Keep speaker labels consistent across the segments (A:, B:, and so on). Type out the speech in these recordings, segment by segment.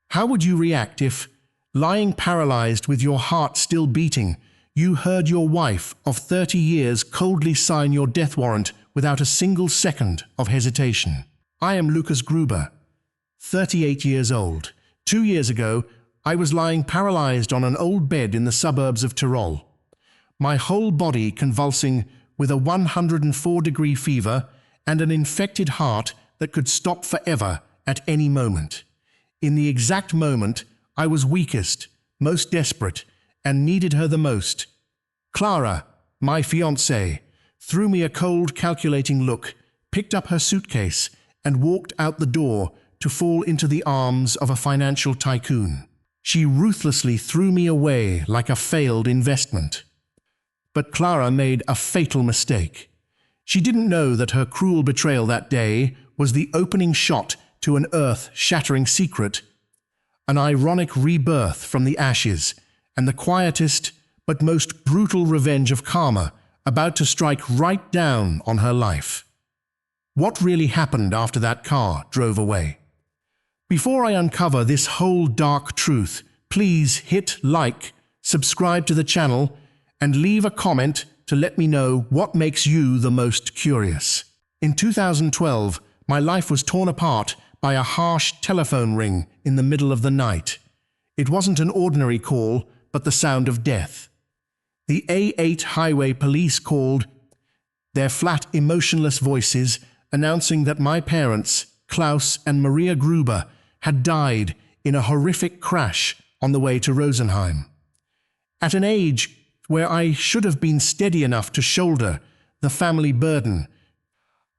A: How would you react if, lying paralyzed with your heart still beating, you heard your wife of 30 years coldly sign your death warrant without a single second of hesitation? I am Lucas Gruber, 38 years old. 2 years ago, I was lying paralyzed on an old bed in the suburbs of Tyrol, my whole body convulsing with a 104-degree fever and an infected heart that could stop forever at any moment. In the exact moment I was weakest, most desperate, and needed her the most, Clara, my fiancée, threw me a cold, calculating look, picked up her suitcase, and walked out the door to fall into the arms of a financial tycoon. She ruthlessly threw me away like a failed investment. But Clara made a fatal mistake. She didn't know that her cruel betrayal that day was the opening shot to an earth-shattering secret, an ironic rebirth from the ashes, and the quietest but most brutal revenge of karma about to strike right down on her life. What really happened after that car drove away? Before I uncover this whole dark truth, please hit like, subscribe to the channel, and leave a comment to let me know what makes you the most curious. In 2012, my life was torn apart by a harsh telephone ring in the middle of the night. It wasn't an ordinary call, but the sound of death. The A8 highway police called, their flat, emotionless voices announcing that my parents, Klaus and Maria Gruber, had died in a horrific crash on the way to Rosenheim. At an age where I should have been steady enough to shoulder the family burden,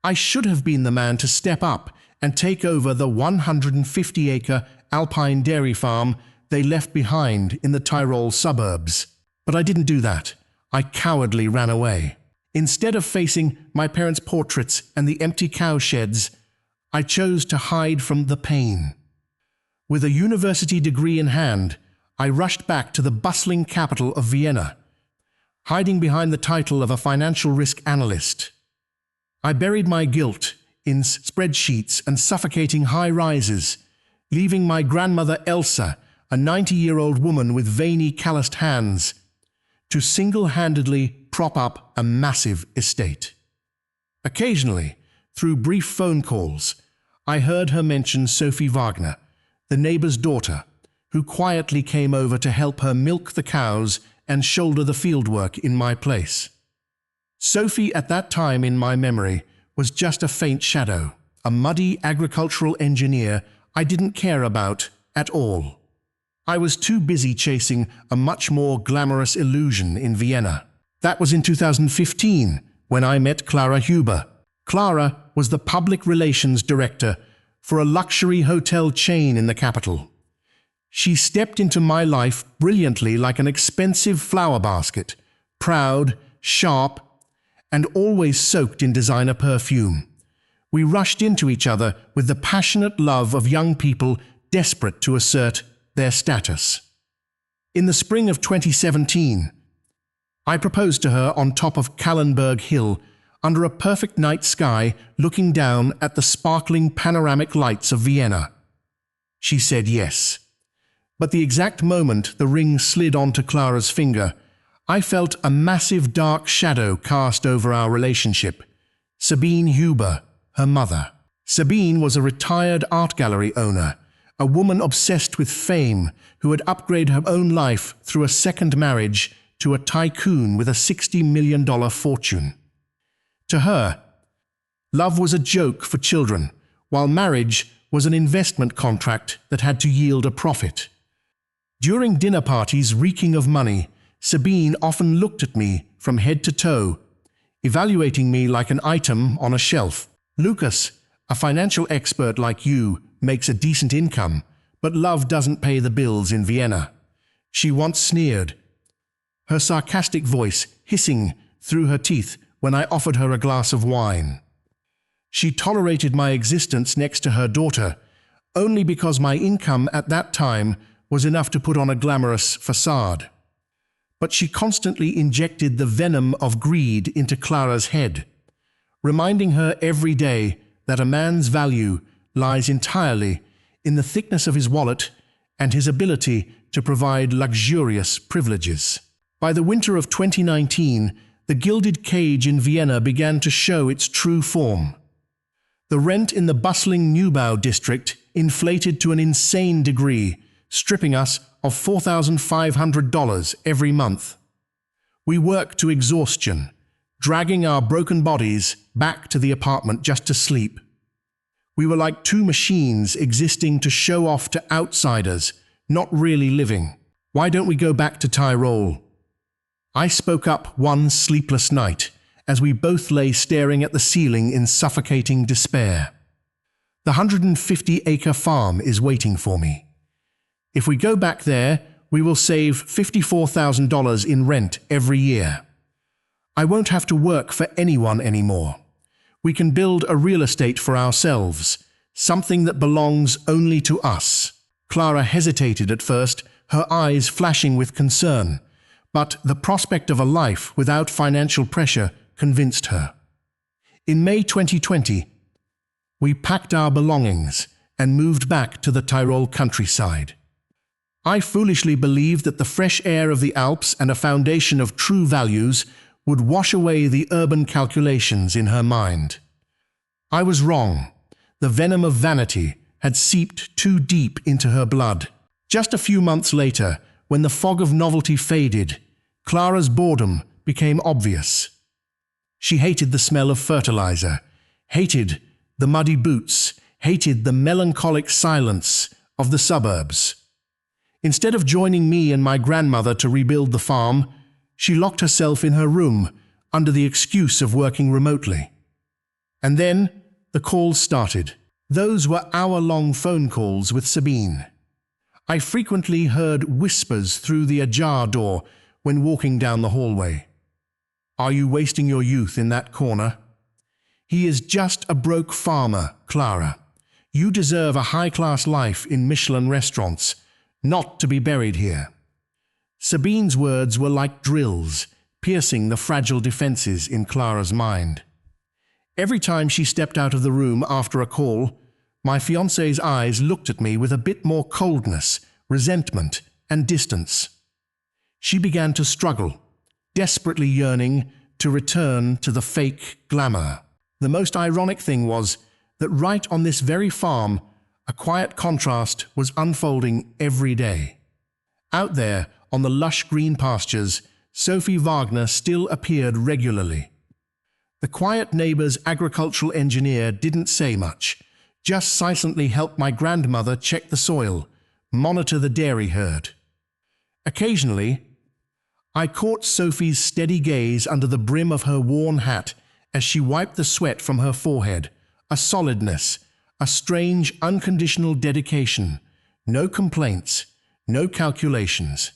A: I should have been the man to step up and take over the 150-acre alpine dairy farm they left behind in the Tyrol suburbs. But I didn't do that. I cowardly ran away. Instead of facing my parents' portraits and the empty cow sheds, I chose to hide from the pain. With a university degree in hand, I rushed back to the bustling capital of Vienna, hiding behind the title of a financial risk analyst. I buried my guilt in spreadsheets and suffocating high-rises, leaving my grandmother Elsa, a 90-year-old woman with veiny, calloused hands, to single-handedly prop up a massive estate. Occasionally, through brief phone calls, I heard her mention Sophie Wagner, the neighbor's daughter, who quietly came over to help her milk the cows and shoulder the fieldwork in my place. Sophie, at that time in my memory, was just a faint shadow, a muddy agricultural engineer I didn't care about at all. I was too busy chasing a much more glamorous illusion in Vienna. That was in 2015, when I met Clara Huber. Clara was the public relations director for a luxury hotel chain in the capital. She stepped into my life brilliantly like an expensive flower basket, proud, sharp, and always soaked in designer perfume. We rushed into each other with the passionate love of young people desperate to assert their status. In the spring of 2017, I proposed to her on top of Kallenberg Hill, under a perfect night sky looking down at the sparkling panoramic lights of Vienna. She said yes. But the exact moment the ring slid onto Clara's finger, I felt a massive dark shadow cast over our relationship. Sabine Huber, her mother. Sabine was a retired art gallery owner, a woman obsessed with fame who had upgraded her own life through a second marriage to a tycoon with a $60 million fortune. To her, love was a joke for children, while marriage was an investment contract that had to yield a profit. During dinner parties reeking of money, Sabine often looked at me from head to toe, evaluating me like an item on a shelf. Lucas, a financial expert like you, makes a decent income, but love doesn't pay the bills in Vienna. She once sneered, her sarcastic voice hissing through her teeth when I offered her a glass of wine. She tolerated my existence next to her daughter, only because my income at that time was enough to put on a glamorous facade. But she constantly injected the venom of greed into Clara's head, reminding her every day that a man's value lies entirely in the thickness of his wallet and his ability to provide luxurious privileges. By the winter of 2019, the gilded cage in Vienna began to show its true form. The rent in the bustling Neubau district inflated to an insane degree, stripping us of $4,500 every month. We worked to exhaustion, dragging our broken bodies back to the apartment just to sleep. We were like two machines existing to show off to outsiders, not really living. Why don't we go back to Tyrol? I spoke up one sleepless night as we both lay staring at the ceiling in suffocating despair. The 150-acre farm is waiting for me. If we go back there, we will save $54,000 in rent every year. I won't have to work for anyone anymore. We can build a real estate for ourselves, something that belongs only to us. Clara hesitated at first, her eyes flashing with concern, but the prospect of a life without financial pressure convinced her. In May 2020, we packed our belongings and moved back to the Tyrol countryside. I foolishly believed that the fresh air of the Alps and a foundation of true values would wash away the urban calculations in her mind. I was wrong. The venom of vanity had seeped too deep into her blood. Just a few months later, when the fog of novelty faded, Clara's boredom became obvious. She hated the smell of fertilizer, hated the muddy boots, hated the melancholic silence of the suburbs. Instead of joining me and my grandmother to rebuild the farm, she locked herself in her room under the excuse of working remotely. And then the calls started. Those were hour-long phone calls with Sabine. I frequently heard whispers through the ajar door when walking down the hallway. Are you wasting your youth in that corner? He is just a broke farmer, Clara. You deserve a high-class life in Michelin restaurants, not to be buried here. Sabine's words were like drills, piercing the fragile defenses in Clara's mind. Every time she stepped out of the room after a call, my fiancé's eyes looked at me with a bit more coldness, resentment, and distance. She began to struggle, desperately yearning to return to the fake glamour. The most ironic thing was that right on this very farm, a quiet contrast was unfolding every day. Out there, on the lush green pastures, Sophie Wagner still appeared regularly. The quiet neighbor's agricultural engineer didn't say much, just silently helped my grandmother check the soil, monitor the dairy herd. Occasionally, I caught Sophie's steady gaze under the brim of her worn hat as she wiped the sweat from her forehead, a solidness, a strange, unconditional dedication, no complaints, no calculations.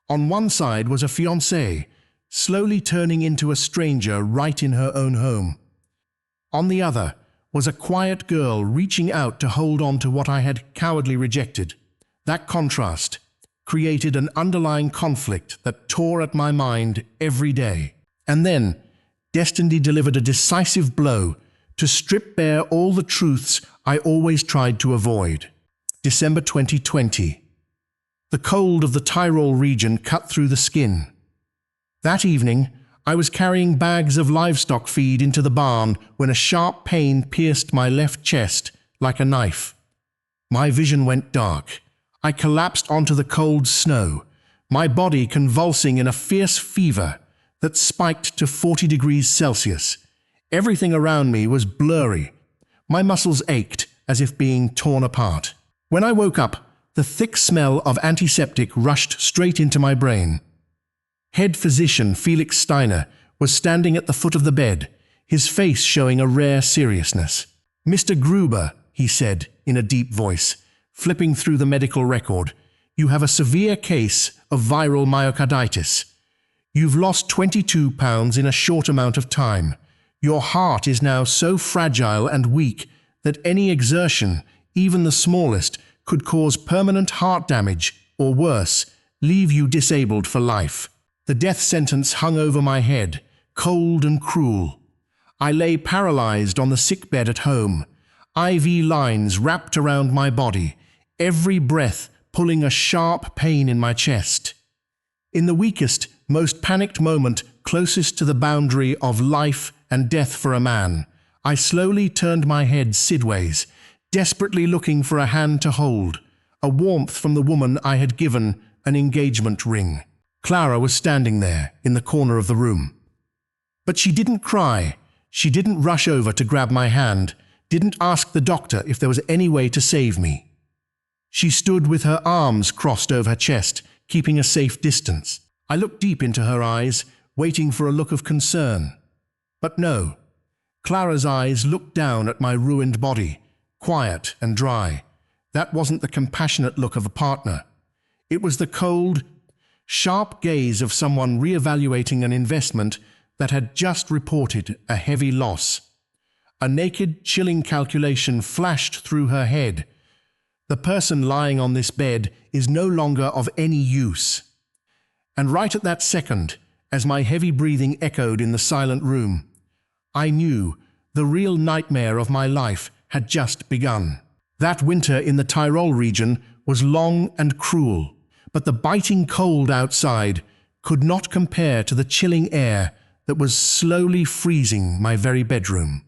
A: On one side was a fiancé, slowly turning into a stranger right in her own home. On the other was a quiet girl reaching out to hold on to what I had cowardly rejected. That contrast created an underlying conflict that tore at my mind every day. And then, destiny delivered a decisive blow to strip bare all the truths I always tried to avoid. December 2020. The cold of the Tyrol region cut through the skin. That evening, I was carrying bags of livestock feed into the barn when a sharp pain pierced my left chest like a knife. My vision went dark. I collapsed onto the cold snow, my body convulsing in a fierce fever that spiked to 40 degrees Celsius. Everything around me was blurry. My muscles ached as if being torn apart. When I woke up, the thick smell of antiseptic rushed straight into my brain. Head physician Felix Steiner was standing at the foot of the bed, his face showing a rare seriousness. "Mr. Gruber," he said in a deep voice, flipping through the medical record, "you have a severe case of viral myocarditis. You've lost 22 pounds in a short amount of time. Your heart is now so fragile and weak that any exertion, even the smallest, could cause permanent heart damage, or worse, leave you disabled for life." The death sentence hung over my head, cold and cruel. I lay paralyzed on the sickbed at home, IV lines wrapped around my body, every breath pulling a sharp pain in my chest. In the weakest, most panicked moment closest to the boundary of life and death for a man, I slowly turned my head sidways, desperately looking for a hand to hold, a warmth from the woman I had given an engagement ring. Clara was standing there in the corner of the room. But she didn't cry. She didn't rush over to grab my hand, didn't ask the doctor if there was any way to save me. She stood with her arms crossed over her chest, keeping a safe distance. I looked deep into her eyes, waiting for a look of concern. But no. Clara's eyes looked down at my ruined body, quiet and dry. That wasn't the compassionate look of a partner. It was the cold, sharp gaze of someone reevaluating an investment that had just reported a heavy loss. A naked, chilling calculation flashed through her head. The person lying on this bed is no longer of any use. And right at that second, as my heavy breathing echoed in the silent room, I knew the real nightmare of my life had just begun. That winter in the Tyrol region was long and cruel, but the biting cold outside could not compare to the chilling air that was slowly freezing my very bedroom.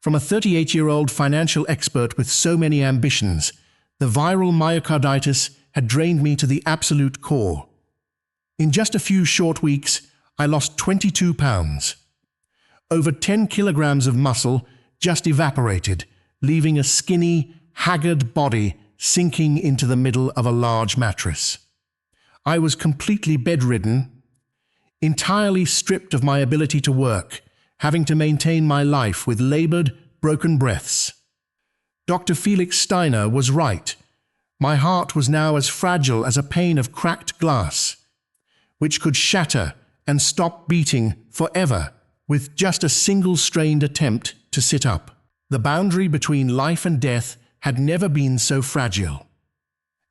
A: From a 38-year-old financial expert with so many ambitions, the viral myocarditis had drained me to the absolute core. In just a few short weeks, I lost 22 pounds. Over 10 kilograms of muscle just evaporated, leaving a skinny, haggard body sinking into the middle of a large mattress. I was completely bedridden, entirely stripped of my ability to work, having to maintain my life with labored, broken breaths. Dr. Felix Steiner was right. My heart was now as fragile as a pane of cracked glass, which could shatter and stop beating forever with just a single strained attempt to sit up. The boundary between life and death had never been so fragile.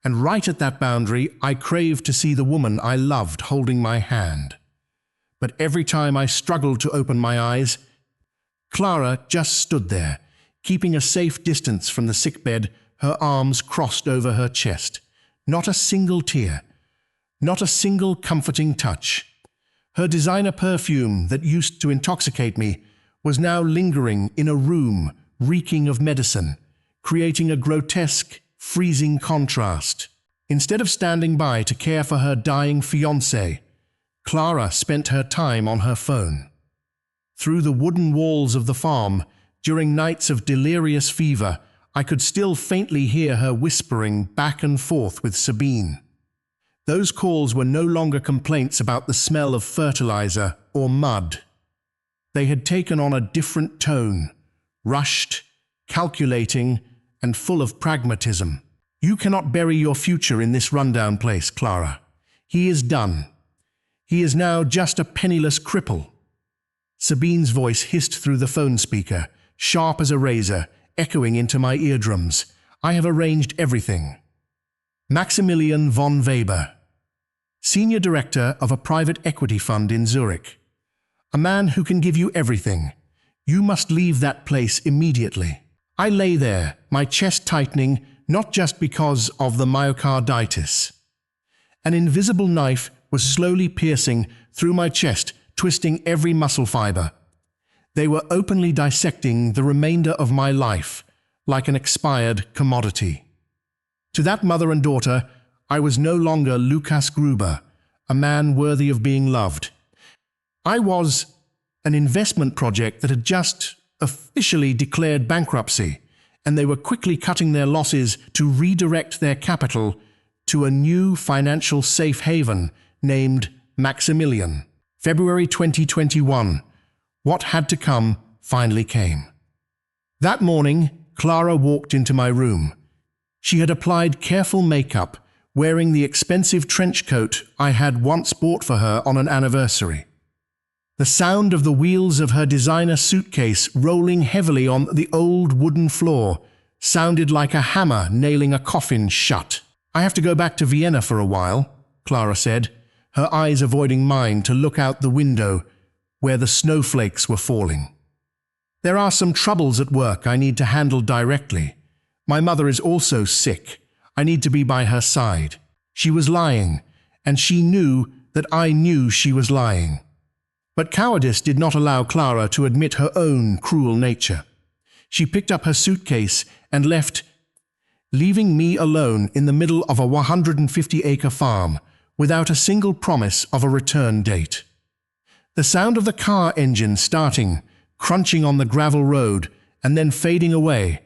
A: And right at that boundary, I craved to see the woman I loved holding my hand. But every time I struggled to open my eyes, Clara just stood there, keeping a safe distance from the sickbed, her arms crossed over her chest. Not a single tear, not a single comforting touch. Her designer perfume that used to intoxicate me was now lingering in a room reeking of medicine, creating a grotesque, freezing contrast. Instead of standing by to care for her dying fiancé, Clara spent her time on her phone. Through the wooden walls of the farm, during nights of delirious fever, I could still faintly hear her whispering back and forth with Sabine. Those calls were no longer complaints about the smell of fertilizer or mud. They had taken on a different tone, rushed, calculating, and full of pragmatism. You cannot bury your future in this rundown place, Clara. He is done. He is now just a penniless cripple. Sabine's voice hissed through the phone speaker, sharp as a razor, echoing into my eardrums. I have arranged everything. Maximilian von Weber, Senior Director of a private equity fund in Zurich. A man who can give you everything. You must leave that place immediately. I lay there, my chest tightening, not just because of the myocarditis. An invisible knife was slowly piercing through my chest, twisting every muscle fiber. They were openly dissecting the remainder of my life, like an expired commodity. To that mother and daughter, I was no longer Lukas Gruber, a man worthy of being loved. I was an investment project that had just officially declared bankruptcy, and they were quickly cutting their losses to redirect their capital to a new financial safe haven named Maximilian. February 2021. What had to come finally came. That morning, Clara walked into my room. She had applied careful makeup, wearing the expensive trench coat I had once bought for her on an anniversary. The sound of the wheels of her designer suitcase rolling heavily on the old wooden floor sounded like a hammer nailing a coffin shut. I have to go back to Vienna for a while, Clara said, her eyes avoiding mine to look out the window where the snowflakes were falling. There are some troubles at work I need to handle directly. My mother is also sick. I need to be by her side. She was lying, and she knew that I knew she was lying. But cowardice did not allow Clara to admit her own cruel nature. She picked up her suitcase and left, leaving me alone in the middle of a 150-acre farm without a single promise of a return date. The sound of the car engine starting, crunching on the gravel road, and then fading away,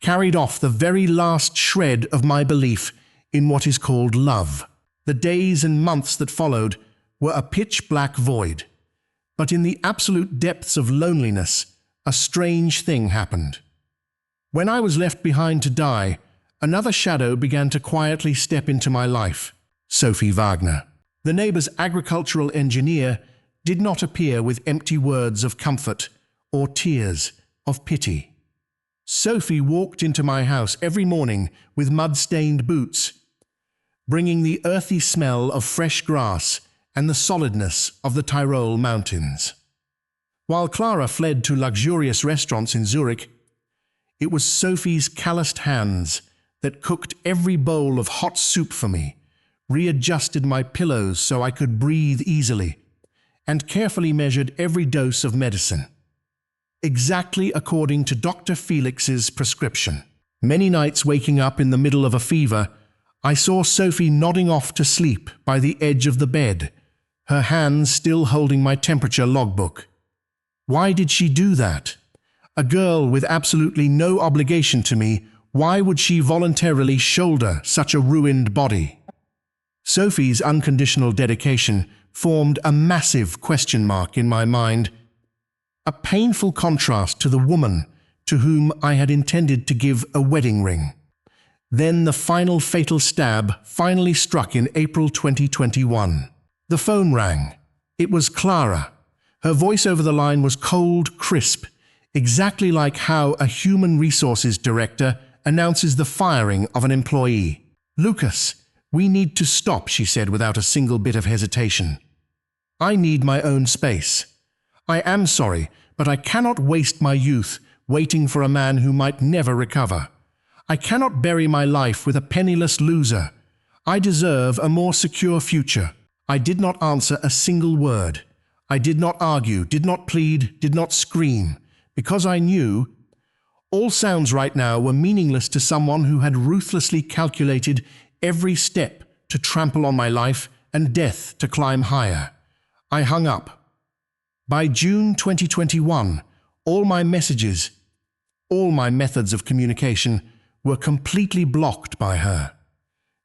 A: carried off the very last shred of my belief in what is called love. The days and months that followed were a pitch-black void. But in the absolute depths of loneliness, a strange thing happened. When I was left behind to die, another shadow began to quietly step into my life. Sophie Wagner. The neighbor's agricultural engineer did not appear with empty words of comfort or tears of pity. Sophie walked into my house every morning with mud-stained boots, bringing the earthy smell of fresh grass and the solidness of the Tyrol mountains. While Clara fled to luxurious restaurants in Zurich, it was Sophie's calloused hands that cooked every bowl of hot soup for me, readjusted my pillows so I could breathe easily, and carefully measured every dose of medicine, exactly according to Dr. Felix's prescription. Many nights waking up in the middle of a fever, I saw Sophie nodding off to sleep by the edge of the bed, her hands still holding my temperature logbook. Why did she do that? A girl with absolutely no obligation to me, why would she voluntarily shoulder such a ruined body? Sophie's unconditional dedication formed a massive question mark in my mind, a painful contrast to the woman to whom I had intended to give a wedding ring. Then the final fatal stab finally struck in April 2021. The phone rang. It was Clara. Her voice over the line was cold, crisp, exactly like how a human resources director announces the firing of an employee. "Lucas, we need to stop," she said without a single bit of hesitation. "I need my own space. I am sorry, but I cannot waste my youth waiting for a man who might never recover. I cannot bury my life with a penniless loser. I deserve a more secure future." I did not answer a single word. I did not argue, did not plead, did not scream, because I knew all sounds right now were meaningless to someone who had ruthlessly calculated every step to trample on my life and death to climb higher. I hung up. By June 2021, all my messages, all my methods of communication were completely blocked by her.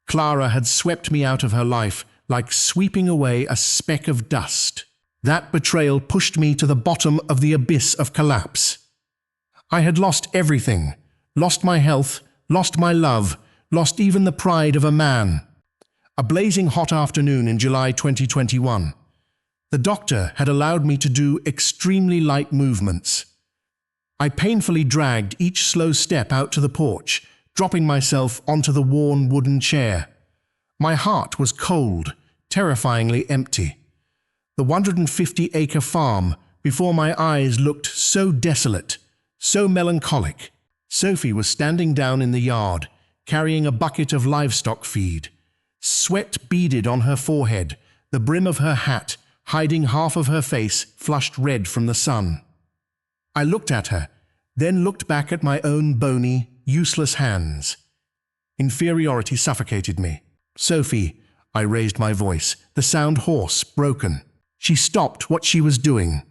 A: Clara had swept me out of her life like sweeping away a speck of dust. That betrayal pushed me to the bottom of the abyss of collapse. I had lost everything, lost my health, lost my love, lost even the pride of a man. A blazing hot afternoon in July 2021. The doctor had allowed me to do extremely light movements. I painfully dragged each slow step out to the porch, dropping myself onto the worn wooden chair. My heart was cold, terrifyingly empty. The 150-acre farm before my eyes looked so desolate, so melancholic. Sophie was standing down in the yard, carrying a bucket of livestock feed. Sweat beaded on her forehead, the brim of her hat hiding half of her face flushed red from the sun. I looked at her, then looked back at my own bony, useless hands. Inferiority suffocated me. "Sophie," I raised my voice, the sound hoarse, broken. She stopped what she was doing,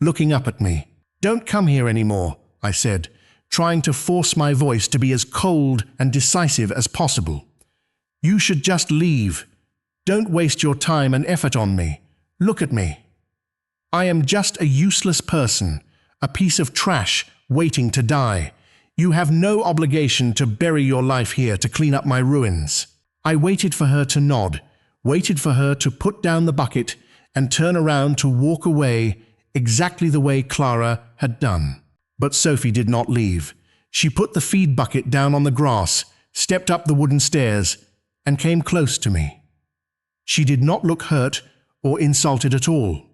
A: looking up at me. "Don't come here anymore," I said, trying to force my voice to be as cold and decisive as possible. "You should just leave. Don't waste your time and effort on me. Look at me. I am just a useless person, a piece of trash waiting to die. You have no obligation to bury your life here to clean up my ruins." I waited for her to nod, waited for her to put down the bucket and turn around to walk away exactly the way Clara had done. But Sophie did not leave. She put the feed bucket down on the grass, stepped up the wooden stairs, and came close to me. She did not look hurt or insulted at all.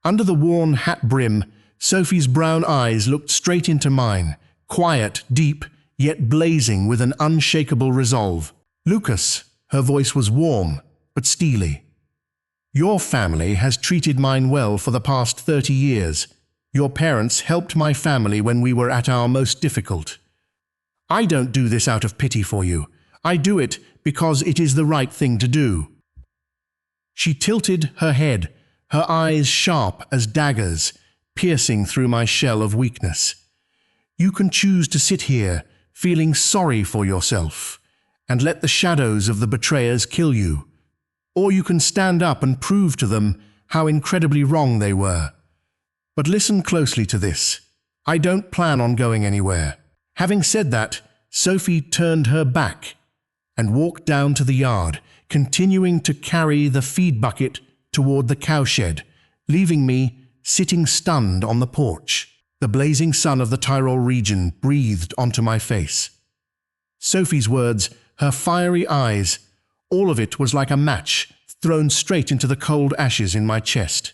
A: Under the worn hat brim, Sophie's brown eyes looked straight into mine, quiet, deep, yet blazing with an unshakable resolve. "Lucas," her voice was warm, but steely. "Your family has treated mine well for the past 30 years. Your parents helped my family when we were at our most difficult. I don't do this out of pity for you. I do it because it is the right thing to do." She tilted her head, her eyes sharp as daggers, piercing through my shell of weakness. "You can choose to sit here, feeling sorry for yourself, and let the shadows of the betrayers kill you. Or you can stand up and prove to them how incredibly wrong they were. But listen closely to this. I don't plan on going anywhere." Having said that, Sophie turned her back and walked down to the yard, continuing to carry the feed bucket toward the cowshed, leaving me sitting stunned on the porch. The blazing sun of the Tyrol region breathed onto my face. Sophie's words, her fiery eyes, all of it was like a match thrown straight into the cold ashes in my chest.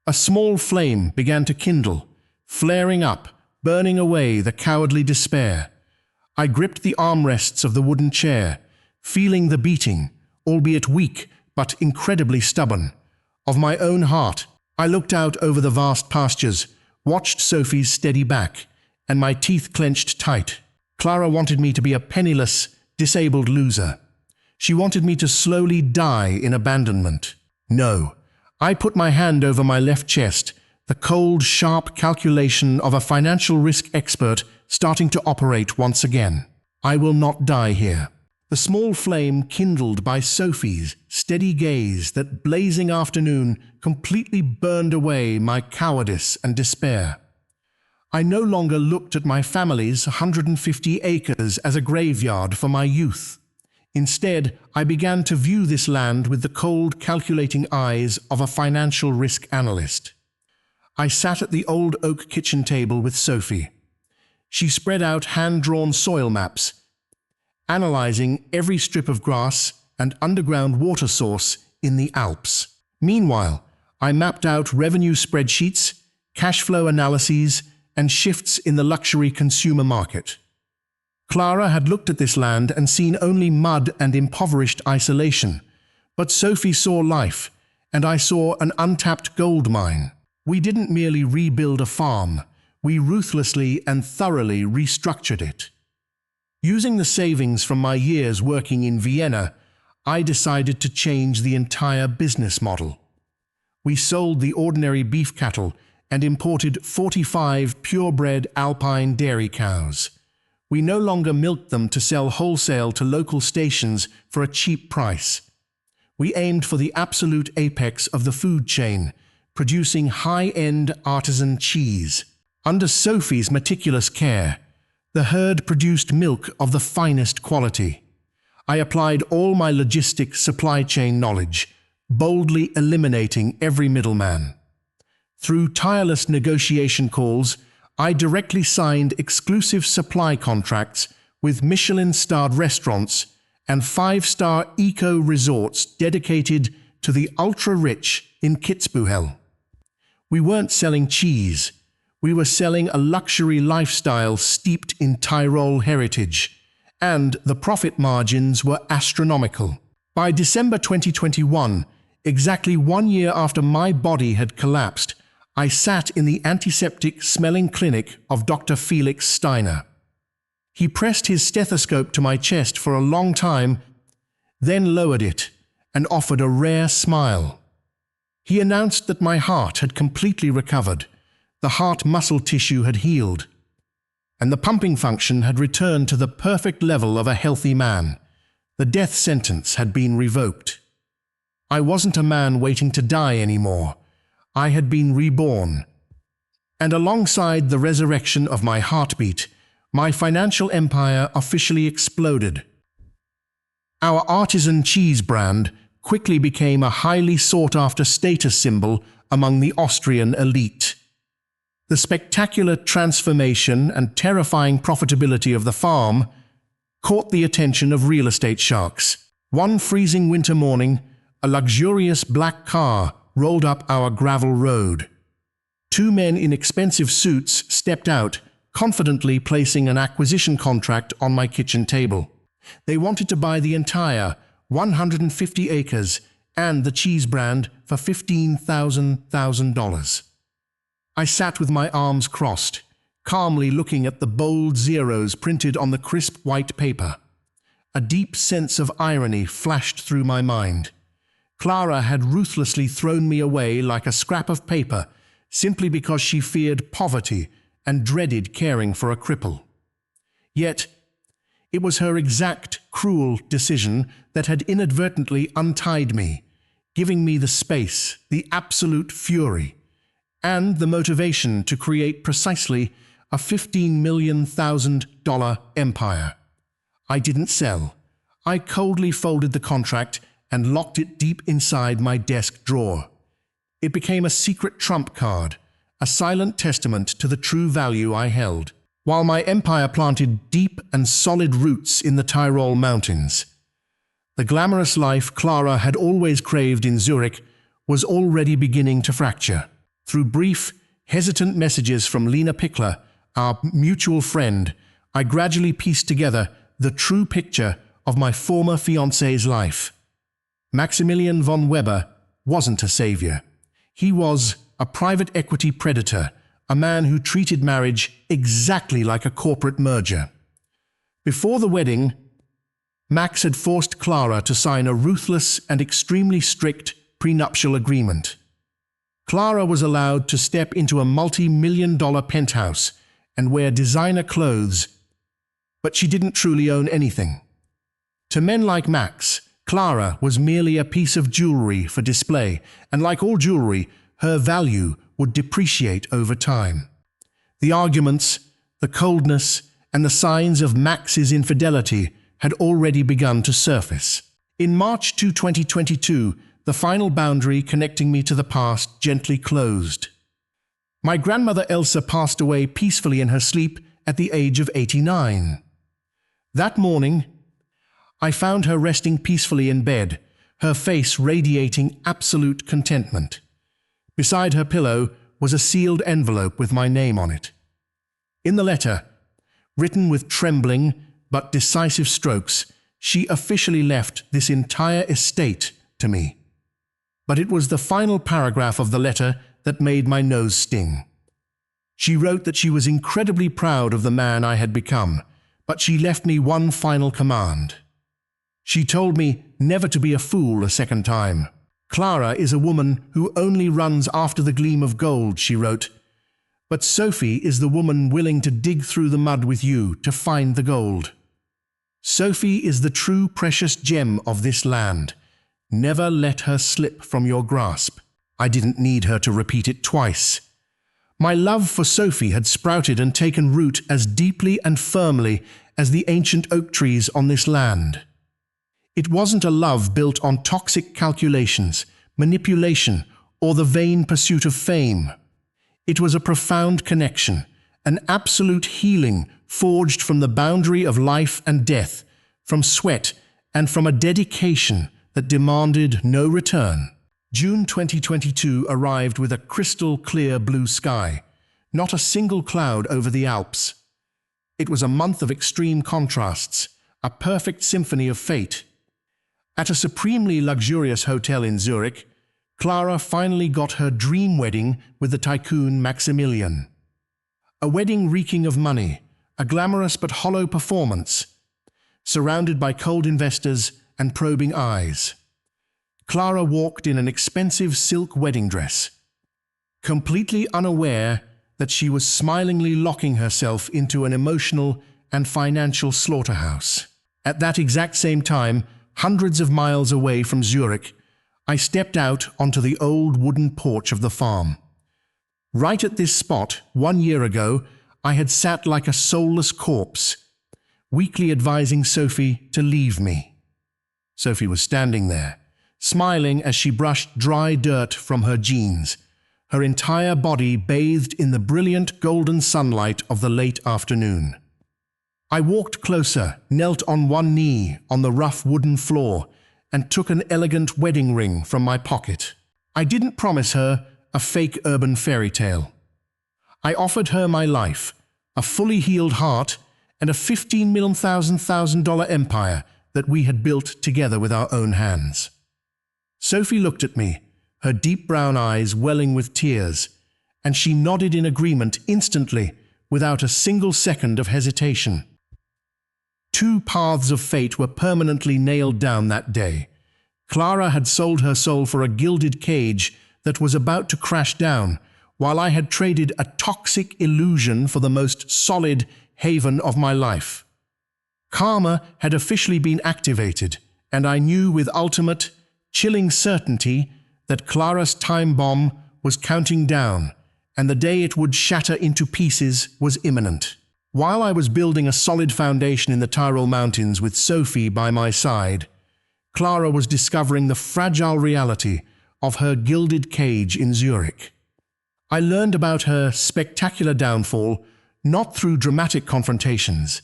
A: A small flame began to kindle, flaring up, burning away the cowardly despair. I gripped the armrests of the wooden chair, feeling the beating, albeit weak but incredibly stubborn, of my own heart. I looked out over the vast pastures, watched Sophie's steady back, and my teeth clenched tight. Clara wanted me to be a penniless, disabled loser. She wanted me to slowly die in abandonment. No, I put my hand over my left chest, the cold, sharp calculation of a financial risk expert starting to operate once again. I will not die here. The small flame kindled by Sophie's steady gaze that blazing afternoon completely burned away my cowardice and despair. I no longer looked at my family's 150 acres as a graveyard for my youth. Instead, I began to view this land with the cold, calculating eyes of a financial risk analyst. I sat at the old oak kitchen table with Sophie. She spread out hand-drawn soil maps, analyzing every strip of grass and underground water source in the Alps. Meanwhile, I mapped out revenue spreadsheets, cash flow analyses, and shifts in the luxury consumer market. Clara had looked at this land and seen only mud and impoverished isolation, but Sophie saw life, and I saw an untapped gold mine. We didn't merely rebuild a farm, we ruthlessly and thoroughly restructured it. Using the savings from my years working in Vienna, I decided to change the entire business model. We sold the ordinary beef cattle and imported 45 purebred alpine dairy cows. We no longer milked them to sell wholesale to local stations for a cheap price. We aimed for the absolute apex of the food chain, producing high-end artisan cheese. Under Sophie's meticulous care, the herd produced milk of the finest quality. I applied all my logistic supply chain knowledge, boldly eliminating every middleman. Through tireless negotiation calls, I directly signed exclusive supply contracts with Michelin-starred restaurants and 5-star eco-resorts dedicated to the ultra-rich in Kitzbühel. We weren't selling cheese. We were selling a luxury lifestyle steeped in Tyrol heritage, and the profit margins were astronomical. By December 2021, exactly 1 year after my body had collapsed, I sat in the antiseptic-smelling clinic of Dr. Felix Steiner. He pressed his stethoscope to my chest for a long time, then lowered it and offered a rare smile. He announced that my heart had completely recovered, the heart muscle tissue had healed, and the pumping function had returned to the perfect level of a healthy man. The death sentence had been revoked. I wasn't a man waiting to die anymore. I had been reborn. And alongside the resurrection of my heartbeat, my financial empire officially exploded. Our artisan cheese brand quickly became a highly sought-after status symbol among the Austrian elite. The spectacular transformation and terrifying profitability of the farm caught the attention of real estate sharks. One freezing winter morning, a luxurious black car rolled up our gravel road. 2 men in expensive suits stepped out, confidently placing an acquisition contract on my kitchen table. They wanted to buy the entire 150 acres and the cheese brand for $15,000. I sat with my arms crossed, calmly looking at the bold zeros printed on the crisp white paper. A deep sense of irony flashed through my mind. Clara had ruthlessly thrown me away like a scrap of paper simply because she feared poverty and dreaded caring for a cripple. Yet, it was her exact, cruel decision that had inadvertently untied me, giving me the space, the absolute fury, and the motivation to create precisely a $15 million empire. I didn't sell. I coldly folded the contract and locked it deep inside my desk drawer. It became a secret trump card, a silent testament to the true value I held. While my empire planted deep and solid roots in the Tyrol Mountains, the glamorous life Clara had always craved in Zurich was already beginning to fracture. Through brief, hesitant messages from Lena Pickler, our mutual friend, I gradually pieced together the true picture of my former fiancé's life. Maximilian von Weber wasn't a savior. He was a private equity predator, a man who treated marriage exactly like a corporate merger. Before the wedding, Max had forced Clara to sign a ruthless and extremely strict prenuptial agreement. Clara was allowed to step into a multi-million-dollar penthouse and wear designer clothes, but she didn't truly own anything. To men like Max, Clara was merely a piece of jewelry for display, and like all jewelry, her value would depreciate over time. The arguments, the coldness, and the signs of Max's infidelity had already begun to surface. In March 2022, the final boundary connecting me to the past gently closed. My grandmother Elsa passed away peacefully in her sleep at the age of 89. That morning, I found her resting peacefully in bed, her face radiating absolute contentment. Beside her pillow was a sealed envelope with my name on it. In the letter, written with trembling but decisive strokes, she officially left this entire estate to me. But it was the final paragraph of the letter that made my nose sting. She wrote that she was incredibly proud of the man I had become, but she left me one final command. She told me never to be a fool a second time. Clara is a woman who only runs after the gleam of gold, she wrote, but Sophie is the woman willing to dig through the mud with you to find the gold. Sophie is the true precious gem of this land. Never let her slip from your grasp. I didn't need her to repeat it twice. My love for Sophie had sprouted and taken root as deeply and firmly as the ancient oak trees on this land. It wasn't a love built on toxic calculations, manipulation, or the vain pursuit of fame. It was a profound connection, an absolute healing forged from the boundary of life and death, from sweat, and from a dedication that demanded no return. June 2022 arrived with a crystal-clear blue sky, not a single cloud over the Alps. It was a month of extreme contrasts, a perfect symphony of fate. At a supremely luxurious hotel in Zurich, Clara finally got her dream wedding with the tycoon Maximilian. A wedding reeking of money, a glamorous but hollow performance, surrounded by cold investors and probing eyes. Clara walked in an expensive silk wedding dress, completely unaware that she was smilingly locking herself into an emotional and financial slaughterhouse. At that exact same time, hundreds of miles away from Zurich, I stepped out onto the old wooden porch of the farm. Right at this spot, 1 year ago, I had sat like a soulless corpse, weakly advising Sophie to leave me. Sophie was standing there, smiling as she brushed dry dirt from her jeans, her entire body bathed in the brilliant golden sunlight of the late afternoon. I walked closer, knelt on one knee on the rough wooden floor, and took an elegant wedding ring from my pocket. I didn't promise her a fake urban fairy tale. I offered her my life, a fully healed heart, and a $15 million empire that we had built together with our own hands. Sophie looked at me, her deep brown eyes welling with tears, and she nodded in agreement instantly, without a single second of hesitation. Two paths of fate were permanently nailed down that day. Clara had sold her soul for a gilded cage that was about to crash down, while I had traded a toxic illusion for the most solid haven of my life. Karma had officially been activated, and I knew with ultimate, chilling certainty that Clara's time bomb was counting down, and the day it would shatter into pieces was imminent. While I was building a solid foundation in the Tyrol Mountains with Sophie by my side, Clara was discovering the fragile reality of her gilded cage in Zurich. I learned about her spectacular downfall not through dramatic confrontations,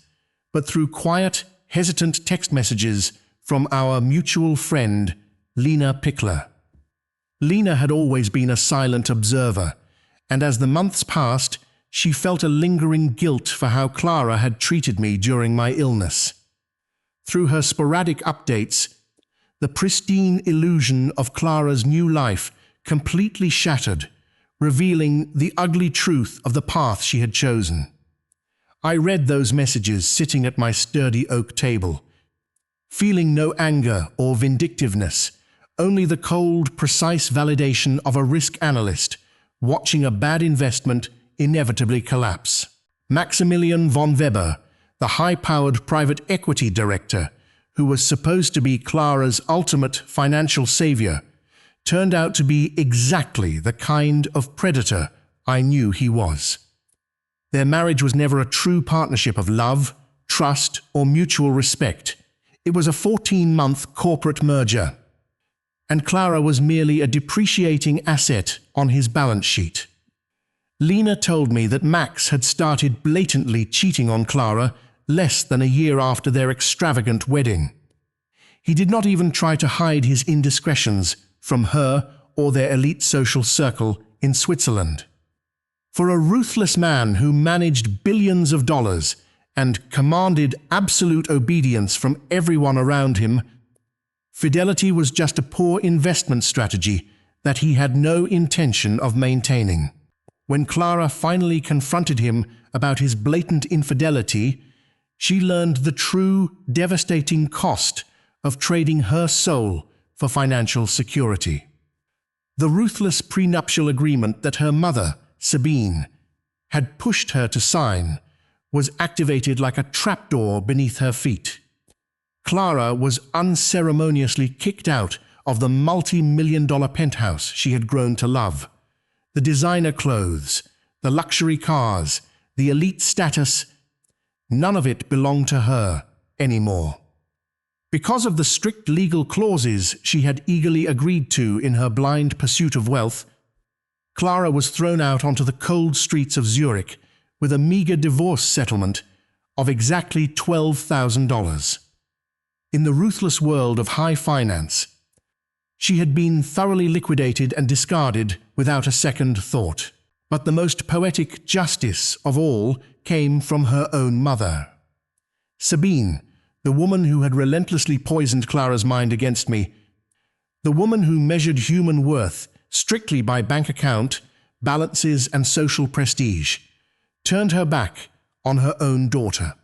A: but through quiet, hesitant text messages from our mutual friend, Lena Pickler. Lena had always been a silent observer, and as the months passed, she felt a lingering guilt for how Clara had treated me during my illness. Through her sporadic updates, the pristine illusion of Clara's new life completely shattered, revealing the ugly truth of the path she had chosen. I read those messages sitting at my sturdy oak table, feeling no anger or vindictiveness, only the cold, precise validation of a risk analyst watching a bad investment inevitably collapse. Maximilian von Weber, the high-powered private equity director, who was supposed to be Clara's ultimate financial savior, turned out to be exactly the kind of predator I knew he was. Their marriage was never a true partnership of love, trust, or mutual respect. It was a 14-month corporate merger, and Clara was merely a depreciating asset on his balance sheet. Lena told me that Max had started blatantly cheating on Clara less than a year after their extravagant wedding. He did not even try to hide his indiscretions from her or their elite social circle in Switzerland. For a ruthless man who managed billions of dollars and commanded absolute obedience from everyone around him, fidelity was just a poor investment strategy that he had no intention of maintaining. When Clara finally confronted him about his blatant infidelity, she learned the true, devastating cost of trading her soul for financial security. The ruthless prenuptial agreement that her mother, Sabine, had pushed her to sign was activated like a trapdoor beneath her feet. Clara was unceremoniously kicked out of the multi-million-dollar penthouse she had grown to love. The designer clothes, the luxury cars, the elite status, none of it belonged to her anymore. Because of the strict legal clauses she had eagerly agreed to in her blind pursuit of wealth, Clara was thrown out onto the cold streets of Zurich with a meager divorce settlement of exactly $12,000. In the ruthless world of high finance, she had been thoroughly liquidated and discarded without a second thought. But the most poetic justice of all came from her own mother. Sabine, the woman who had relentlessly poisoned Clara's mind against me, the woman who measured human worth strictly by bank account, balances, and social prestige, turned her back on her own daughter.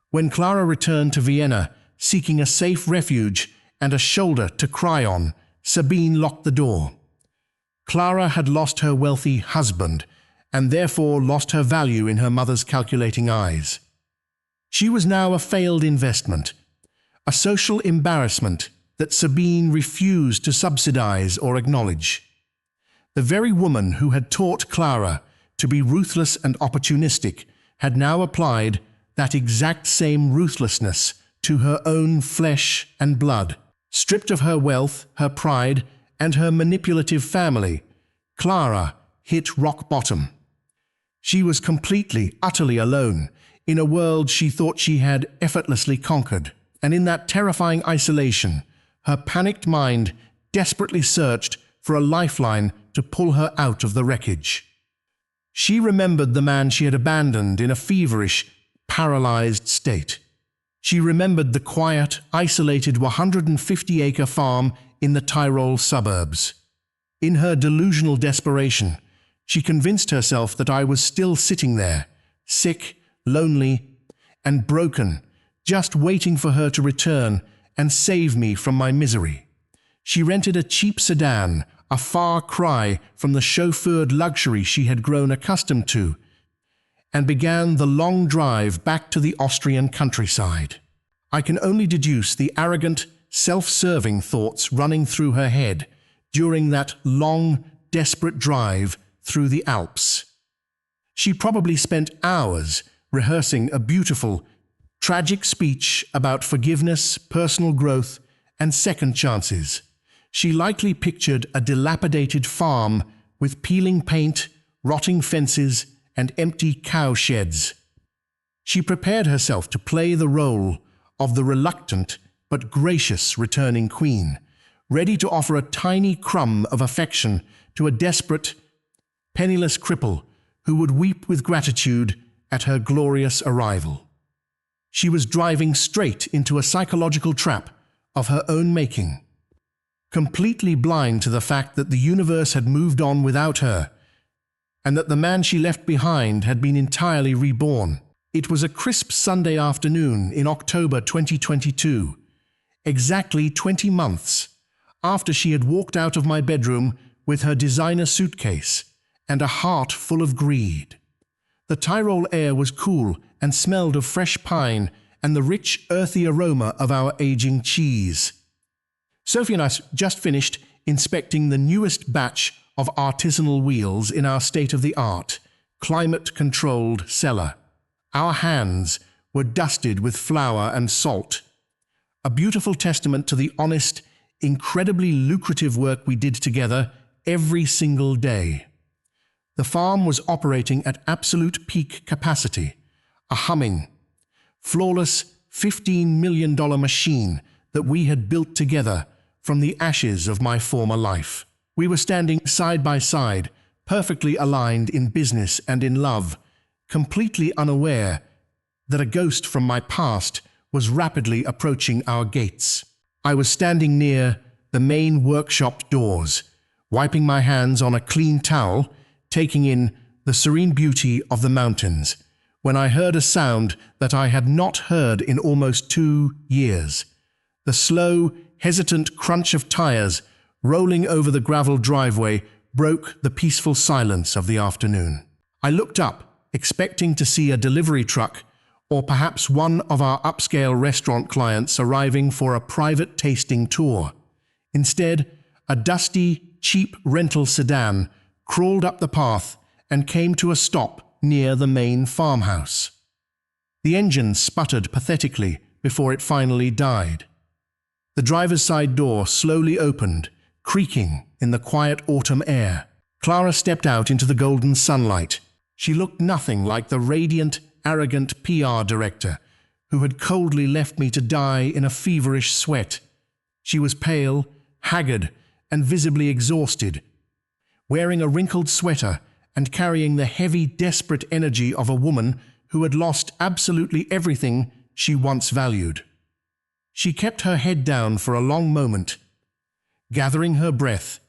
A: When Clara returned to Vienna, seeking a safe refuge and a shoulder to cry on, Sabine locked the door. Clara had lost her wealthy husband, and therefore lost her value in her mother's calculating eyes. She was now a failed investment, a social embarrassment that Sabine refused to subsidize or acknowledge. The very woman who had taught Clara to be ruthless and opportunistic had now applied that exact same ruthlessness to her own flesh and blood. Stripped of her wealth, her pride, and her manipulative family, Clara hit rock bottom. She was completely, utterly alone in a world she thought she had effortlessly conquered, and in that terrifying isolation, her panicked mind desperately searched for a lifeline to pull her out of the wreckage. She remembered the man she had abandoned in a feverish, paralyzed state. She remembered the quiet, isolated 150-acre farm in the Tyrol suburbs. In her delusional desperation, she convinced herself that I was still sitting there, sick, lonely, and broken, just waiting for her to return and save me from my misery. She rented a cheap sedan, a far cry from the chauffeured luxury she had grown accustomed to, and began the long drive back to the Austrian countryside. I can only deduce the arrogant, self-serving thoughts running through her head during that long, desperate drive through the Alps. She probably spent hours rehearsing a beautiful, tragic speech about forgiveness, personal growth, and second chances. She likely pictured a dilapidated farm with peeling paint, rotting fences, and empty cow sheds. She prepared herself to play the role of the reluctant but gracious returning queen, ready to offer a tiny crumb of affection to a desperate, penniless cripple who would weep with gratitude at her glorious arrival. She was driving straight into a psychological trap of her own making, completely blind to the fact that the universe had moved on without her, and that the man she left behind had been entirely reborn. It was a crisp Sunday afternoon in October 2022, exactly 20 months after she had walked out of my bedroom with her designer suitcase and a heart full of greed. The Tyrol air was cool and smelled of fresh pine and the rich, earthy aroma of our aging cheese. Sophie and I just finished inspecting the newest batch of artisanal wheels in our state-of-the-art, climate-controlled cellar. Our hands were dusted with flour and salt, a beautiful testament to the honest, incredibly lucrative work we did together every single day. The farm was operating at absolute peak capacity, a humming, flawless $15 million machine that we had built together from the ashes of my former life. We were standing side by side, perfectly aligned in business and in love, completely unaware that a ghost from my past was rapidly approaching our gates. I was standing near the main workshop doors, wiping my hands on a clean towel, taking in the serene beauty of the mountains, when I heard a sound that I had not heard in almost 2 years. The slow, hesitant crunch of tires rolling over the gravel driveway broke the peaceful silence of the afternoon. I looked up, expecting to see a delivery truck or perhaps one of our upscale restaurant clients arriving for a private tasting tour. Instead, a dusty, cheap rental sedan crawled up the path and came to a stop near the main farmhouse. The engine sputtered pathetically before it finally died. The driver's side door slowly opened, creaking in the quiet autumn air. Clara stepped out into the golden sunlight. She looked nothing like the radiant, arrogant PR director who had coldly left me to die in a feverish sweat. She was pale, haggard, and visibly exhausted, wearing a wrinkled sweater and carrying the heavy, desperate energy of a woman who had lost absolutely everything she once valued. She kept her head down for a long moment, gathering her breath,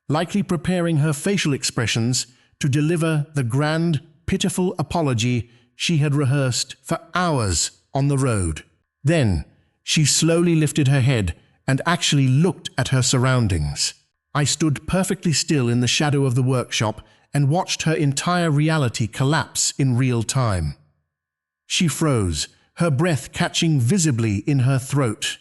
A: likely preparing her facial expressions to deliver the grand, pitiful apology she had rehearsed for hours on the road. Then she slowly lifted her head and actually looked at her surroundings. I stood perfectly still in the shadow of the workshop and watched her entire reality collapse in real time. She froze, her breath catching visibly in her throat.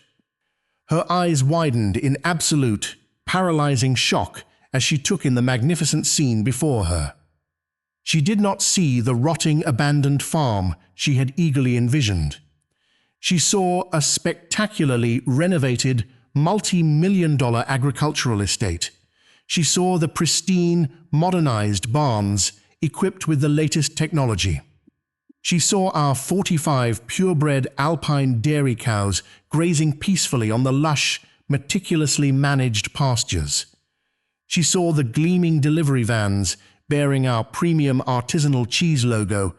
A: Her eyes widened in absolute, paralyzing shock as she took in the magnificent scene before her. She did not see the rotting, abandoned farm she had eagerly envisioned. She saw a spectacularly renovated, multi-million-dollar agricultural estate. She saw the pristine, modernized barns equipped with the latest technology. She saw our 45 purebred alpine dairy cows grazing peacefully on the lush, meticulously managed pastures. She saw the gleaming delivery vans bearing our premium artisanal cheese logo,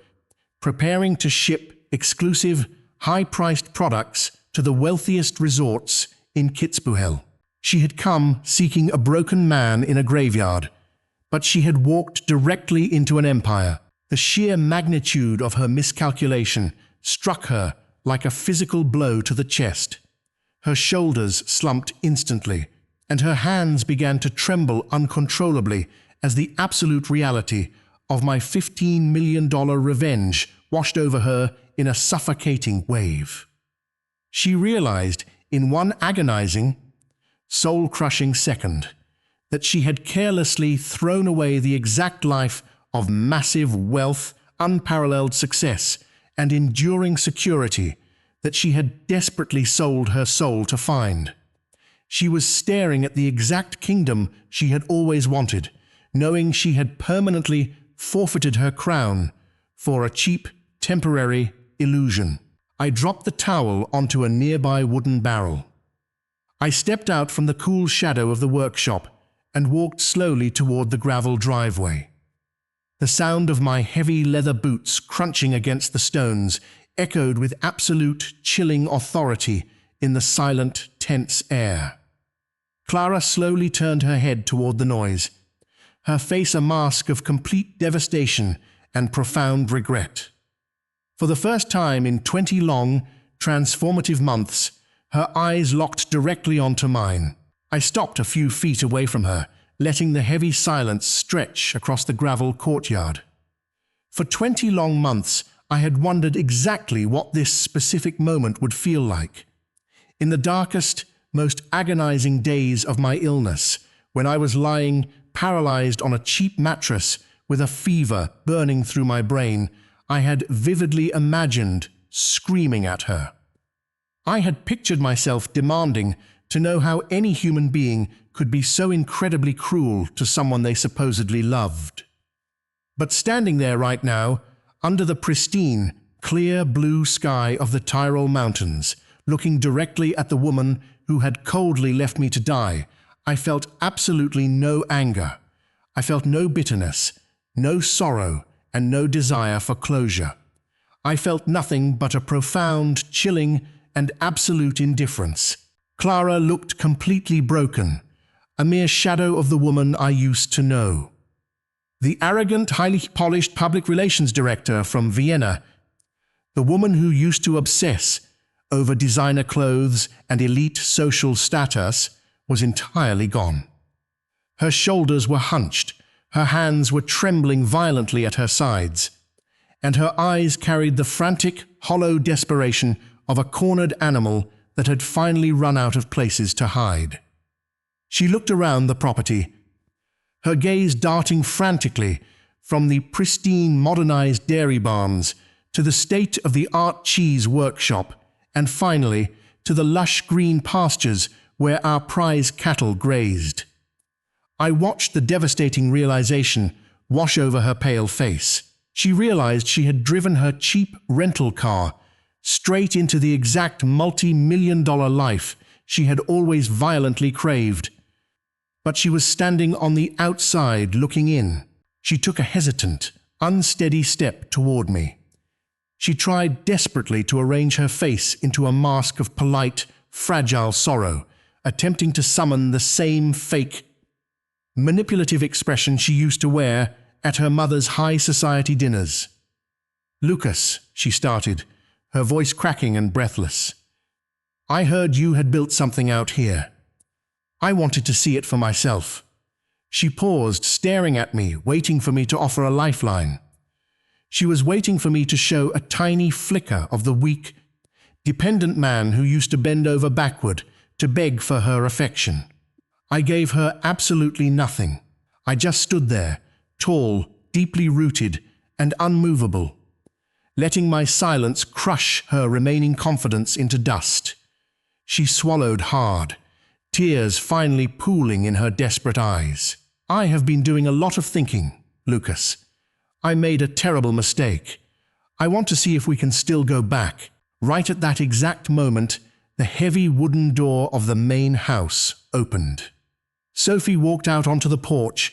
A: preparing to ship exclusive, high-priced products to the wealthiest resorts in Kitzbühel. She had come seeking a broken man in a graveyard, but she had walked directly into an empire. The sheer magnitude of her miscalculation struck her like a physical blow to the chest. Her shoulders slumped instantly, and her hands began to tremble uncontrollably as the absolute reality of my $15 million revenge washed over her in a suffocating wave. She realized in one agonizing, soul-crushing second that she had carelessly thrown away the exact life of massive wealth, unparalleled success, and enduring security that she had desperately sold her soul to find. She was staring at the exact kingdom she had always wanted, knowing she had permanently forfeited her crown for a cheap, temporary illusion. I dropped the towel onto a nearby wooden barrel. I stepped out from the cool shadow of the workshop and walked slowly toward the gravel driveway. The sound of my heavy leather boots crunching against the stones echoed with absolute, chilling authority in the silent, tense air. Clara slowly turned her head toward the noise, her face a mask of complete devastation and profound regret. For the first time in 20 long, transformative months, her eyes locked directly onto mine. I stopped a few feet away from her, letting the heavy silence stretch across the gravel courtyard. For 20 long months, I had wondered exactly what this specific moment would feel like. In the darkest, most agonizing days of my illness, when I was lying paralyzed on a cheap mattress with a fever burning through my brain, I had vividly imagined screaming at her. I had pictured myself demanding to know how any human being could be so incredibly cruel to someone they supposedly loved. But standing there right now, under the pristine, clear blue sky of the Tyrol Mountains, looking directly at the woman who had coldly left me to die, I felt absolutely no anger. I felt no bitterness, no sorrow, and no desire for closure. I felt nothing but a profound, chilling, and absolute indifference. Clara looked completely broken, a mere shadow of the woman I used to know. The arrogant, highly polished public relations director from Vienna, the woman who used to obsess over designer clothes and elite social status, was entirely gone. Her shoulders were hunched, her hands were trembling violently at her sides, and her eyes carried the frantic, hollow desperation of a cornered animal that had finally run out of places to hide. She looked around the property, her gaze darting frantically from the pristine, modernized dairy barns to the state-of-the-art cheese workshop, and finally to the lush green pastures where our prize cattle grazed. I watched the devastating realization wash over her pale face. She realized she had driven her cheap rental car straight into the exact multi-million-dollar life she had always violently craved. But she was standing on the outside looking in. She took a hesitant, unsteady step toward me. She tried desperately to arrange her face into a mask of polite, fragile sorrow, attempting to summon the same fake, manipulative expression she used to wear at her mother's high society dinners. "Lucas," she started, her voice cracking and breathless, "I heard you had built something out here. I wanted to see it for myself." She paused, staring at me, waiting for me to offer a lifeline. She was waiting for me to show a tiny flicker of the weak, dependent man who used to bend over backward to beg for her affection. I gave her absolutely nothing. I just stood there, tall, deeply rooted, and unmovable, letting my silence crush her remaining confidence into dust. She swallowed hard, tears finally pooling in her desperate eyes. "I have been doing a lot of thinking, Lucas. I made a terrible mistake. I want to see if we can still go back." Right at that exact moment, the heavy wooden door of the main house opened. Sophie walked out onto the porch,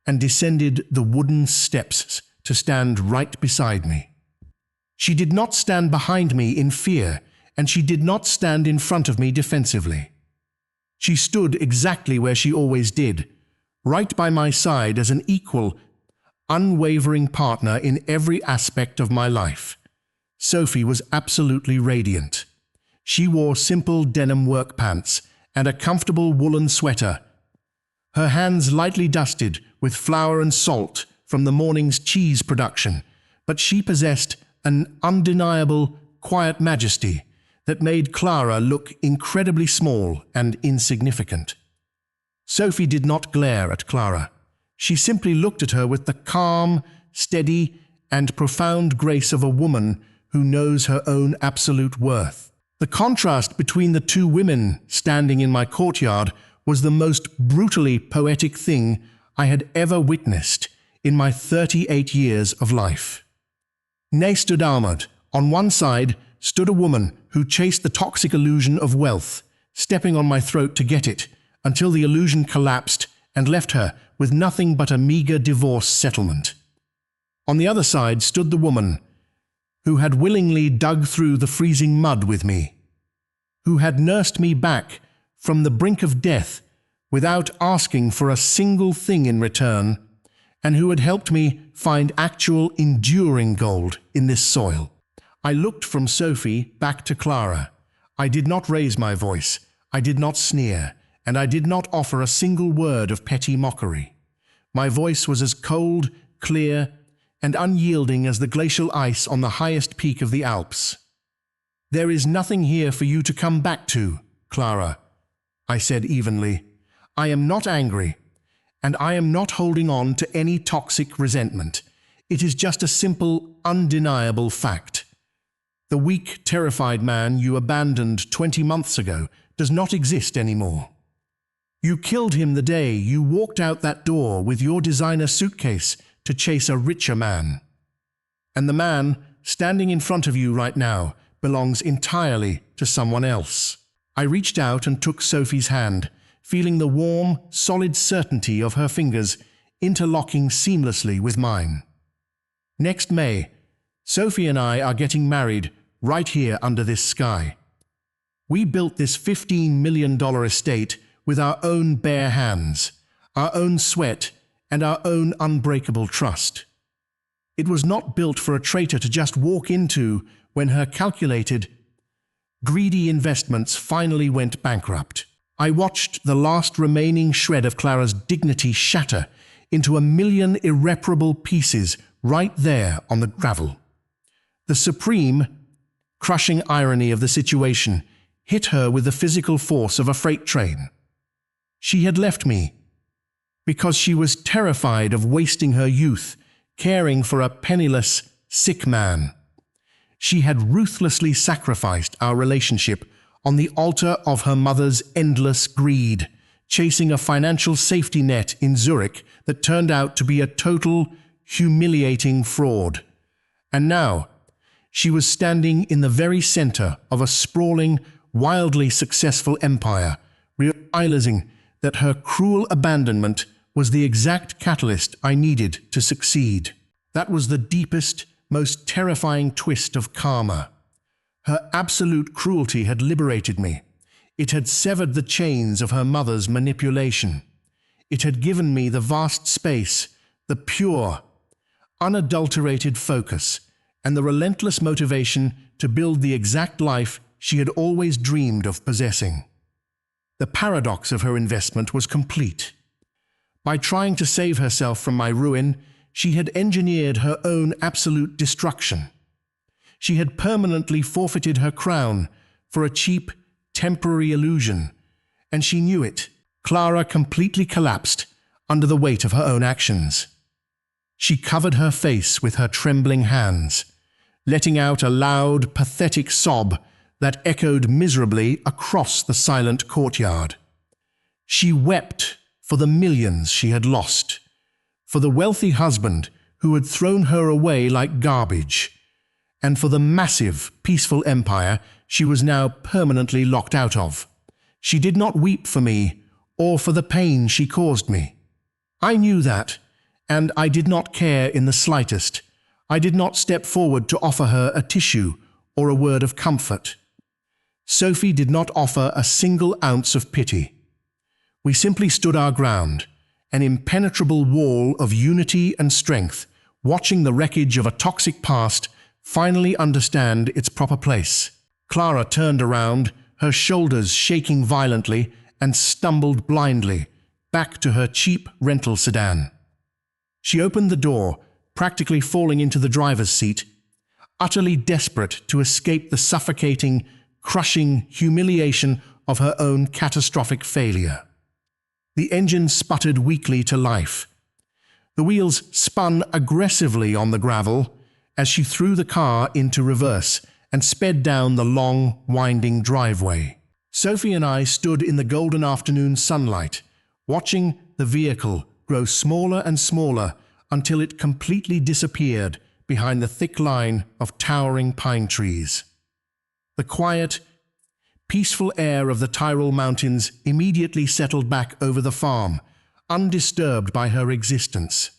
A: and descended the wooden steps to stand right beside me. She did not stand behind me in fear, and she did not stand in front of me defensively. She stood exactly where she always did, right by my side as an equal, unwavering partner in every aspect of my life. Sophie was absolutely radiant. She wore simple denim work pants and a comfortable woolen sweater, her hands lightly dusted with flour and salt from the morning's cheese production, but she possessed an undeniable, quiet majesty that made Clara look incredibly small and insignificant. Sophie did not glare at Clara. She simply looked at her with the calm, steady, and profound grace of a woman who knows her own absolute worth. The contrast between the two women standing in my courtyard was the most brutally poetic thing I had ever witnessed in my 38 years of life. Nay stood armored. On one side stood a woman who chased the toxic illusion of wealth, stepping on my throat to get it, until the illusion collapsed and left her with nothing but a meager divorce settlement. On the other side stood the woman who had willingly dug through the freezing mud with me, who had nursed me back from the brink of death without asking for a single thing in return, and who had helped me find actual enduring gold in this soil. I looked from Sophie back to Clara. I did not raise my voice, I did not sneer, and I did not offer a single word of petty mockery. My voice was as cold, clear, and unyielding as the glacial ice on the highest peak of the Alps. "There is nothing here for you to come back to, Clara," I said evenly. "I am not angry, and I am not holding on to any toxic resentment. It is just a simple, undeniable fact. The weak, terrified man you abandoned 20 months ago does not exist anymore. You killed him the day you walked out that door with your designer suitcase to chase a richer man. And the man standing in front of you right now belongs entirely to someone else." I reached out and took Sophie's hand, feeling the warm, solid certainty of her fingers interlocking seamlessly with mine. "Next May, Sophie and I are getting married right here under this sky. We built this $15 million estate with our own bare hands, our own sweat, and our own unbreakable trust. It was not built for a traitor to just walk into when her calculated, greedy investments finally went bankrupt. I watched the last remaining shred of Clara's dignity shatter into a million irreparable pieces right there on the gravel. The supreme, crushing irony of the situation hit her with the physical force of a freight train. She had left me because she was terrified of wasting her youth caring for a penniless, sick man. She had ruthlessly sacrificed our relationship on the altar of her mother's endless greed, chasing a financial safety net in Zurich that turned out to be a total, humiliating fraud. And now, she was standing in the very center of a sprawling, wildly successful empire, realizing that her cruel abandonment was the exact catalyst I needed to succeed. That was the deepest, most terrifying twist of karma. Her absolute cruelty had liberated me. It had severed the chains of her mother's manipulation. It had given me the vast space, the pure, unadulterated focus, and the relentless motivation to build the exact life she had always dreamed of possessing. The paradox of her investment was complete. By trying to save herself from my ruin, she had engineered her own absolute destruction. She had permanently forfeited her crown for a cheap, temporary illusion, and she knew it. Clara completely collapsed under the weight of her own actions. She covered her face with her trembling hands, letting out a loud, pathetic sob that echoed miserably across the silent courtyard. She wept for the millions she had lost, for the wealthy husband who had thrown her away like garbage, and for the massive, peaceful empire she was now permanently locked out of. She did not weep for me or for the pain she caused me. I knew that, and I did not care in the slightest. I did not step forward to offer her a tissue or a word of comfort. Sophie did not offer a single ounce of pity. We simply stood our ground, an impenetrable wall of unity and strength, watching the wreckage of a toxic past finally understand its proper place. Clara turned around, her shoulders shaking violently, and stumbled blindly back to her cheap rental sedan. She opened the door, practically falling into the driver's seat, utterly desperate to escape the suffocating, crushing humiliation of her own catastrophic failure. The engine sputtered weakly to life. The wheels spun aggressively on the gravel as she threw the car into reverse and sped down the long, winding driveway. Sophie and I stood in the golden afternoon sunlight, watching the vehicle grow smaller and smaller until it completely disappeared behind the thick line of towering pine trees. The quiet, peaceful air of the Tyrol Mountains immediately settled back over the farm, undisturbed by her existence.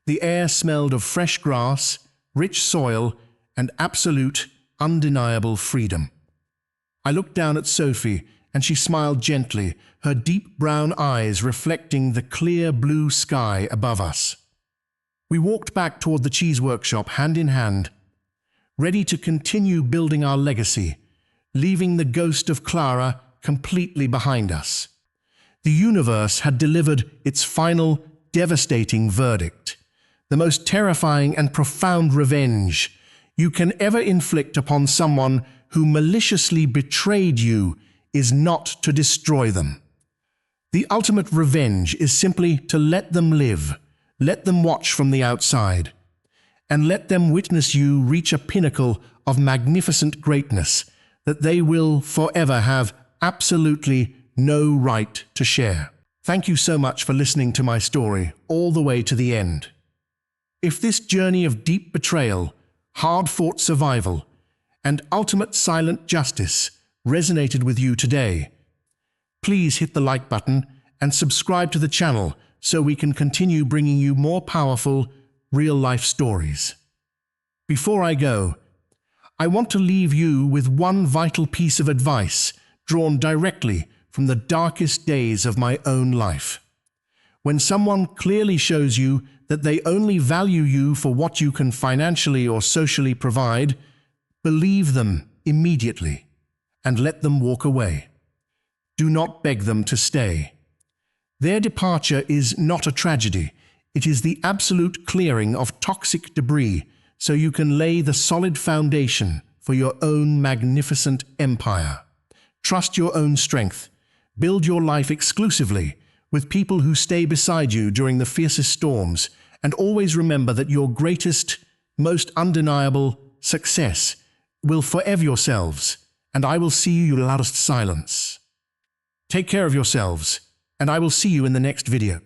A: The air smelled of fresh grass, rich soil, and absolute, undeniable freedom. I looked down at Sophie, and she smiled gently, her deep brown eyes reflecting the clear blue sky above us. We walked back toward the cheese workshop hand in hand, ready to continue building our legacy, leaving the ghost of Clara completely behind us. The universe had delivered its final, devastating verdict, the most terrifying and profound revenge you can ever inflict upon someone who maliciously betrayed you is not to destroy them. The ultimate revenge is simply to let them live, let them watch from the outside, and let them witness you reach a pinnacle of magnificent greatness that they will forever have absolutely no right to share. Thank you so much for listening to my story all the way to the end. If this journey of deep betrayal, hard-fought survival, and ultimate silent justice resonated with you today, please hit the like button and subscribe to the channel so we can continue bringing you more powerful, real-life stories. Before I go, I want to leave you with one vital piece of advice drawn directly from the darkest days of my own life. When someone clearly shows you that they only value you for what you can financially or socially provide, believe them immediately and let them walk away. Do not beg them to stay. Their departure is not a tragedy. It is the absolute clearing of toxic debris so you can lay the solid foundation for your own magnificent empire. Trust your own strength. Build your life exclusively with people who stay beside you during the fiercest storms, and always remember that your greatest, most undeniable success will forever yourselves, and I will see you loudest silence. Take care of yourselves, and I will see you in the next video.